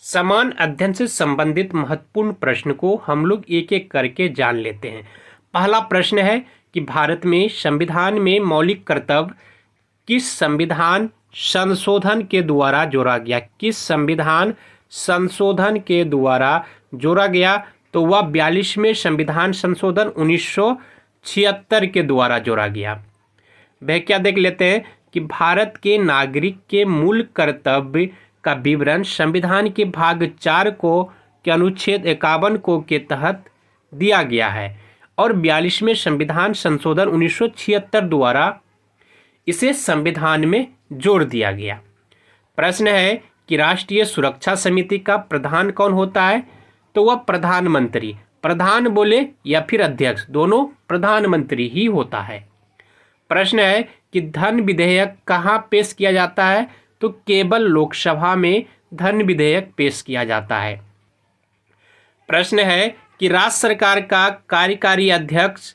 समान अध्ययन से संबंधित महत्वपूर्ण प्रश्न को हम लोग एक एक करके जान लेते हैं। पहला प्रश्न है कि भारत में संविधान में मौलिक कर्तव्य किस संविधान संशोधन के द्वारा जोड़ा गया? किस संविधान संशोधन के द्वारा जोड़ा गया? तो वह 42वें संविधान संशोधन 1976 के द्वारा जोड़ा गया। व्याख्या देख लेते हैं कि भारत के नागरिक के मूल कर्तव्य का विवरण संविधान के भाग 4 को के अनुच्छेद 51 को के तहत दिया गया है और 42वें संविधान संशोधन 1976 द्वारा इसे संविधान में जोड़ दिया गया। प्रश्न है कि राष्ट्रीय सुरक्षा समिति का प्रधान कौन होता है? तो वह प्रधानमंत्री, प्रधान बोले या फिर अध्यक्ष, दोनों प्रधानमंत्री ही होता है। प्रश्न है कि धन विधेयक कहाँ पेश किया जाता है? तो केवल लोकसभा में धन विधेयक पेश किया जाता है। प्रश्न है कि राज्य सरकार का कार्यकारी अध्यक्ष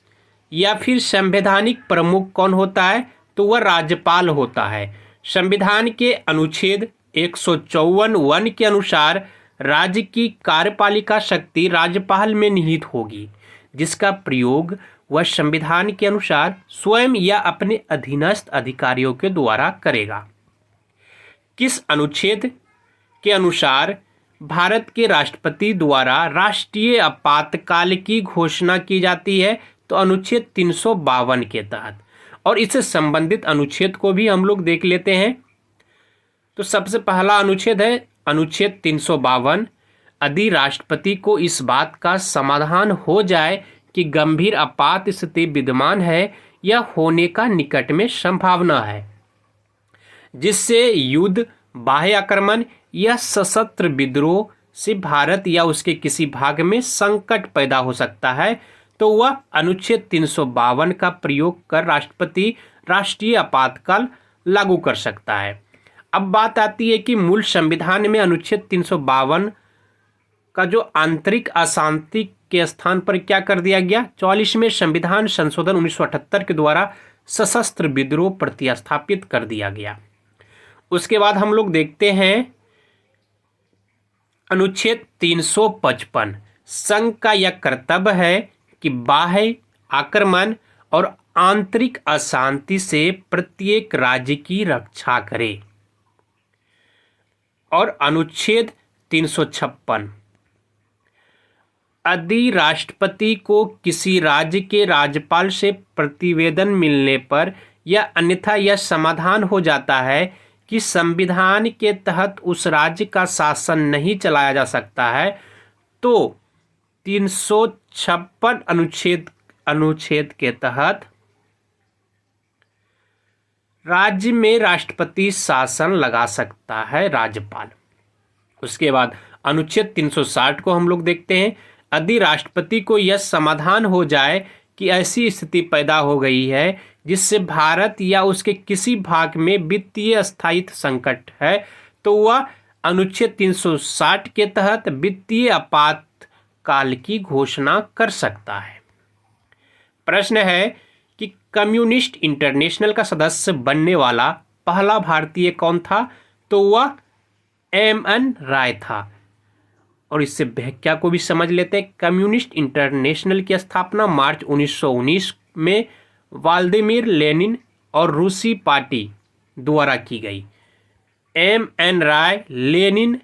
या फिर संवैधानिक प्रमुख कौन होता है? तो वह राज्यपाल होता है। संविधान के अनुच्छेद 154(1) के अनुसार राज्य की कार्यपालिका शक्ति राज्यपाल में निहित होगी, जिसका प्रयोग वह संविधान के अनुसार स्वयं या अपने अधीनस्थ अधिकारियों के द्वारा करेगा। किस अनुच्छेद के अनुसार भारत के राष्ट्रपति द्वारा राष्ट्रीय आपातकाल की घोषणा की जाती है? तो अनुच्छेद 352 के तहत। और इससे संबंधित अनुच्छेद को भी हम लोग देख लेते हैं। तो सबसे पहला अनुच्छेद है अनुच्छेद 352। यदि राष्ट्रपति को इस बात का समाधान हो जाए कि गंभीर आपात स्थिति विद्यमान है या होने का निकट में संभावना है, जिससे युद्ध, बाह्य आक्रमण या सशस्त्र विद्रोह से भारत या उसके किसी भाग में संकट पैदा हो सकता है, तो वह अनुच्छेद 352 का प्रयोग कर राष्ट्रपति राष्ट्रीय आपातकाल लागू कर सकता है। अब बात आती है कि मूल संविधान में अनुच्छेद 352 का जो आंतरिक अशांति के स्थान पर क्या कर दिया गया? 44वें संविधान संशोधन 1978 के द्वारा सशस्त्र विद्रोह प्रतिस्थापित कर दिया गया। उसके बाद हम लोग देखते हैं अनुच्छेद 355। संघ का यह कर्तव्य है कि बाह्य आक्रमण और आंतरिक अशांति से प्रत्येक राज्य की रक्षा करे। और अनुच्छेद 356, यदि राष्ट्रपति को किसी राज्य के राज्यपाल से प्रतिवेदन मिलने पर या अन्यथा यह समाधान हो जाता है कि संविधान के तहत उस राज्य का शासन नहीं चलाया जा सकता है, तो 356 अनुच्छेद के तहत राज्य में राष्ट्रपति शासन लगा सकता है राज्यपाल। उसके बाद अनुच्छेद 360 को हम लोग देखते हैं। यदि राष्ट्रपति को यह समाधान हो जाए कि ऐसी स्थिति पैदा हो गई है जिससे भारत या उसके किसी भाग में वित्तीय स्थायित्व संकट है, तो वह अनुच्छेद 360 के तहत वित्तीय आपातकाल की घोषणा कर सकता है। प्रश्न है कि कम्युनिस्ट इंटरनेशनल का सदस्य बनने वाला पहला भारतीय कौन था? तो वह एम.एन. राय था। और इससे व्याख्या को भी समझ लेते हैं। कम्युनिस्ट इंटरनेशनल की स्थापना मार्च 1919 में व्लादिमीर लेनिन और रूसी पार्टी द्वारा की गई। एम.एन. राय लेनिन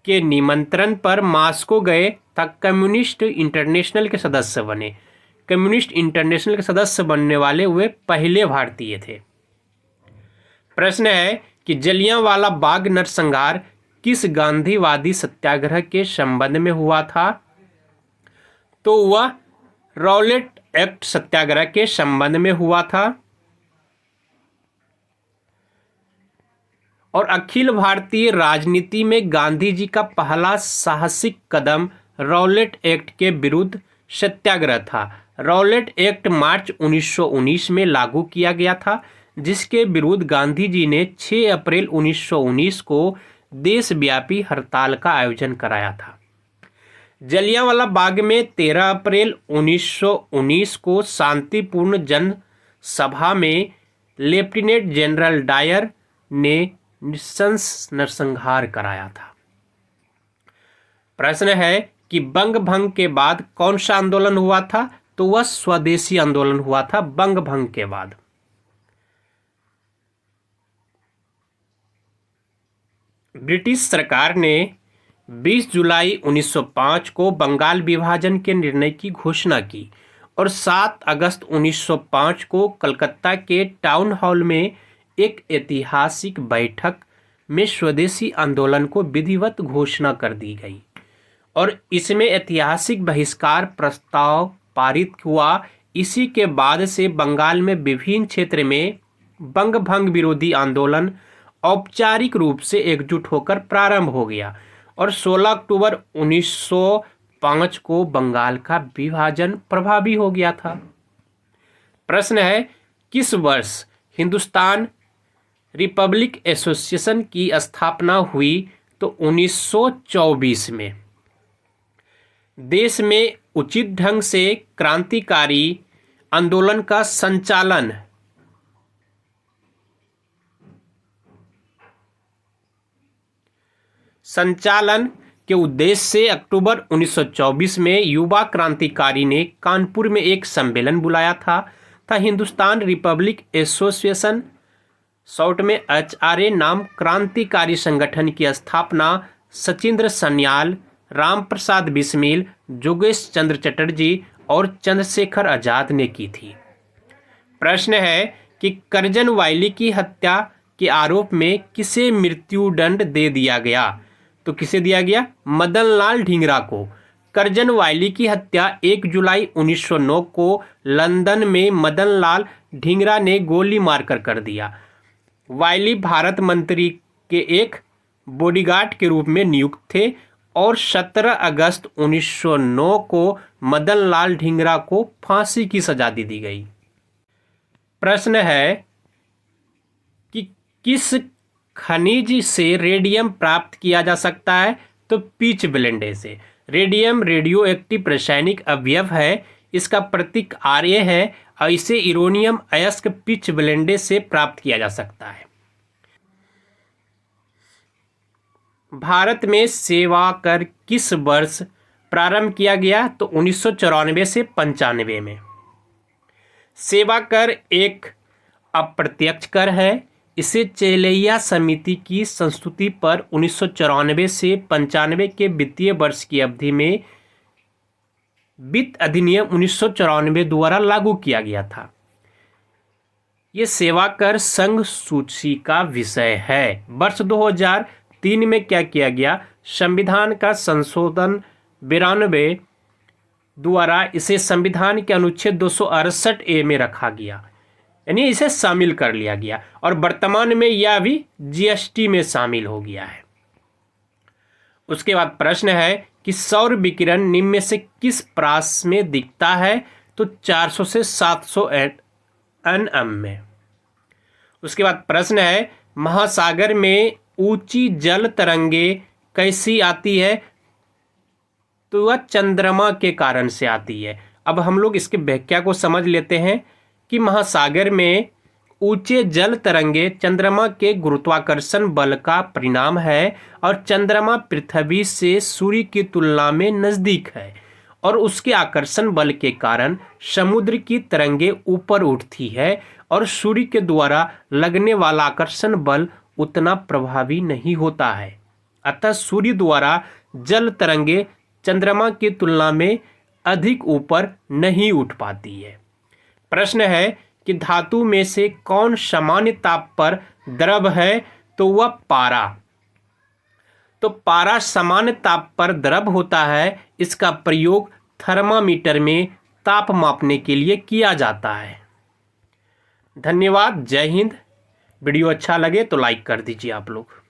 के निमंत्रण पर मॉस्को गए तक कम्युनिस्ट इंटरनेशनल के सदस्य बने। कम्युनिस्ट इंटरनेशनल के सदस्य बनने वाले वे पहले भारतीय थे। प्रश्न है कि जलियांवाला बाग नरसंहार किस गांधीवादी सत्याग्रह के संबंध में हुआ था? तो वह रॉलेट एक्ट सत्याग्रह के संबंध में हुआ था। और अखिल भारतीय राजनीति में गांधी जी का पहला साहसिक कदम रॉलेट एक्ट के विरुद्ध सत्याग्रह था। रॉलेट एक्ट मार्च 1919 में लागू किया गया था, जिसके विरुद्ध गांधी जी ने 6 अप्रैल 1919 को देशव्यापी हड़ताल का आयोजन कराया था। जलियांवाला बाग में 13 अप्रैल 1919 को शांतिपूर्ण जन सभा में लेफ्टिनेंट जनरल डायर ने नृशंस नरसंहार कराया था। प्रश्न है कि बंग भंग के बाद कौन सा आंदोलन हुआ था? तो वह स्वदेशी आंदोलन हुआ था बंग भंग के बाद। ब्रिटिश सरकार ने 20 जुलाई 1905 को बंगाल विभाजन के निर्णय की घोषणा की और 7 अगस्त 1905 को कलकत्ता के टाउन हॉल में एक ऐतिहासिक बैठक में स्वदेशी आंदोलन को विधिवत घोषणा कर दी गई और इसमें ऐतिहासिक बहिष्कार प्रस्ताव पारित हुआ। इसी के बाद से बंगाल में विभिन्न क्षेत्र में बंग भंग विरोधी आंदोलन औपचारिक रूप से एकजुट होकर प्रारंभ हो गया और 16 अक्टूबर 1905 को बंगाल का विभाजन प्रभावी हो गया था। प्रश्न है किस वर्ष हिंदुस्तान रिपब्लिक एसोसिएशन की स्थापना हुई? तो 1924 में। देश में उचित ढंग से क्रांतिकारी आंदोलन का संचालन के उद्देश्य से अक्टूबर 1924 में युवा क्रांतिकारी ने कानपुर में एक सम्मेलन बुलाया था हिंदुस्तान रिपब्लिक एसोसिएशन शॉर्ट में HRA नाम क्रांतिकारी संगठन की स्थापना सचिंद्र सन्याल, राम प्रसाद बिस्मिल, जोगेश चंद्र चटर्जी और चंद्रशेखर आजाद ने की थी। प्रश्न है कि करजन वायली की हत्या के आरोप में किसे मृत्युदंड दे दिया गया? तो किसे दिया गया? मदन लाल ढींगरा को। करजन वायली की हत्या 1 जुलाई 1909 को लंदन में मदन लाल ढींगरा ने गोली मारकर कर दिया। वायली भारत मंत्री के एक बॉडीगार्ड के रूप में नियुक्त थे और 17 अगस्त 1909 को मदन लाल ढींगरा को फांसी की सजा दे दी गई। प्रश्न है कि किस खनिज से रेडियम प्राप्त किया जा सकता है? तो पिच ब्लेंडे से। रेडियम रेडियो एक्टिव रासायनिक अवयव है, इसका प्रतीक Ra है और इसे यूरेनियम अयस्क पिच ब्लेंडे से प्राप्त किया जा सकता है। भारत में सेवा कर किस वर्ष प्रारंभ किया गया? तो 1994 से 95 में। सेवा कर एक अप्रत्यक्ष कर है, इसे चेलैया समिति की संस्तुति पर 1994 से 95 के वित्तीय वर्ष की अवधि में वित्त अधिनियम 1994 द्वारा लागू किया गया था। ये सेवा कर संघ सूची का विषय है। वर्ष 2003 में क्या किया गया? संविधान का संशोधन 92 द्वारा इसे संविधान के अनुच्छेद 268A में रखा गया, यानी इसे शामिल कर लिया गया और वर्तमान में यह भी GST में शामिल हो गया है। उसके बाद प्रश्न है कि सौर विकिरण निम्न में से किस प्रास में दिखता है? तो 400 से 700 nm में। उसके बाद प्रश्न है महासागर में ऊंची जल तरंगे कैसी आती है? तो वह चंद्रमा के कारण से आती है। अब हम लोग इसके व्याख्या को समझ लेते हैं कि महासागर में ऊंचे जल तरंगे चंद्रमा के गुरुत्वाकर्षण बल का परिणाम है और चंद्रमा पृथ्वी से सूर्य की तुलना में नजदीक है और उसके आकर्षण बल के कारण समुद्र की तरंगे ऊपर उठती है और सूर्य के द्वारा लगने वाला आकर्षण बल उतना प्रभावी नहीं होता है। अतः सूर्य द्वारा जल तरंगे चंद्रमा की तुलना में अधिक ऊपर नहीं उठ पाती है। प्रश्न है कि धातु में से कौन सामान्य ताप पर द्रव है? तो वह पारा। तो पारा सामान्य ताप पर द्रव होता है। इसका प्रयोग थर्मामीटर में ताप मापने के लिए किया जाता है। धन्यवाद। जय हिंद। वीडियो अच्छा लगे तो लाइक कर दीजिए आप लोग।